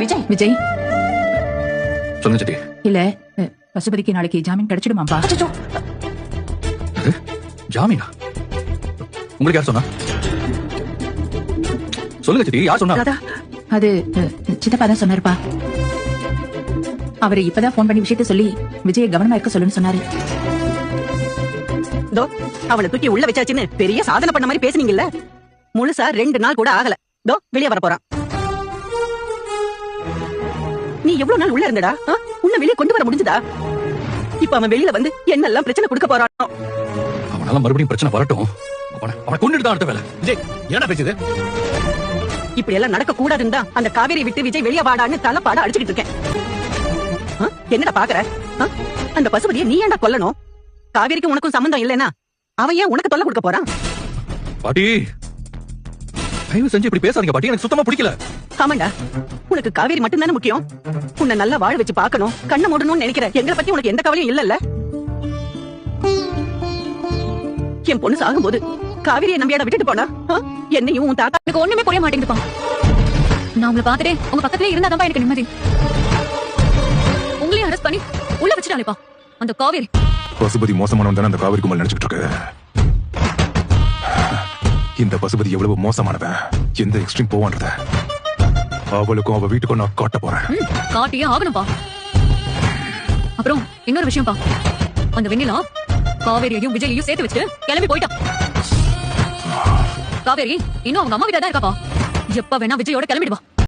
விஜய் விஜய் சொல்லுங்க சித்தி. இல்ல பசுபதிக்கு நாளைக்கு ஜாமீன் கிடைச்சிடுமாப்பா? ஜாமீனா? உங்களுக்கு யார் சொன்னா? சொல்லுங்க சித்தி, யார் சொன்னா? அது சித்தப்பா தான் சொன்னாருப்பா. அவரு இப்பதான் போன் பண்ணி விஷயத்த சொல்லி விஜய கவனமா இருக்க சொல்லுன்னு சொன்னாரு. அவளை தூக்கி உள்ள வச்சாச்சுன்னு பெரிய சாதனை பண்ண மாதிரி பேசுனீங்கல்ல, முழுசா 2 நாள் கூட ஆகல. வெளியே வர போறான். நீ எவ்வளவு நாள் உள்ள இருந்தடா? உன்னை வெளியே கொண்டு வர முடிஞ்சதா? இப்ப அவன் வெளியில வந்து என்னெல்லாம் பிரச்சனை கொடுக்க போறானோ. அவனால மறுபடியும் பிரச்சனை வரட்டும். அவனை கொண்டுட்டு தான் அடுத்த வேலை. விஜய் என்ன பேசுது? இப்படி எல்லாம் நடக்க கூடாதுன்னு தான் அந்த காவேரி விட்டு விஜய் வெளியே வாடான்னு தலைப்பாட அடிச்சுக்கிட்டு இருக்கேன். என்னடா பாக்குற? அந்த பசுபதியை நீ ஏன்டா கொல்லணும்? காவேரிக்கு உனக்கும் சம்பந்தம் இல்லைன்னா அவன் ஏன் உனக்கு தொல்லை கொடுக்க போறான்? பாட்டி தயவு செஞ்சு இப்படி பேசாதீங்க பாட்டி, எனக்கு சுத்தமா பிடிக்கல. ஆமாண்டா, உனக்கு காவேரி மட்டும் தானே முக்கியம். உன்னை நல்லா வாழ வச்சு பார்க்கணும், கண்ணை மூடணும்னு நினைக்கிற எங்களை பத்தி உனக்கு எந்த கவலையும் இல்லல்ல. என் பொண்ணு சாகும்போது காவேரியை நம்பியாட விட்டுட்டு போனா என்னையும் உன் தாத்தா எனக்கு ஒண்ணுமே புரிய மாட்டேங்குதுப்பா. நான் உங்களை பாத்துட்டே உங்க பக்கத்துல இருந்தாதான் எனக்கு நிம்மதி. உங்களையும் அரெஸ்ட் பண்ணி உள்ள வச்சுட்டாலேப்பா அந்த காவேரி. பசுபதி மோசமானவன் தானே அந்த காவேரி கும்பல் நினைச்சுட்டு இருக்கு. இந்த பசுபதி எவ்வளவு மோசமானவன், எந்த எக்ஸ்ட்ரீம் போவான்றத அவளுக்கும் அவ வீட்டுக்கும் நான் காட்ட போறேன். காட்டியே ஆகணும்பா. அப்புறம் இன்னொரு விஷயம்ப்பா, அந்த வெண்ணிலா காவேரியையும் விஜயையும் சேர்த்து வச்சு கிளம்பி போயிட்டான். காவேரி இன்னும் அவங்க அம்மா வீட்டா தான் இருக்காப்பா. எப்ப வேணா விஜயோட கிளம்பிடுவா.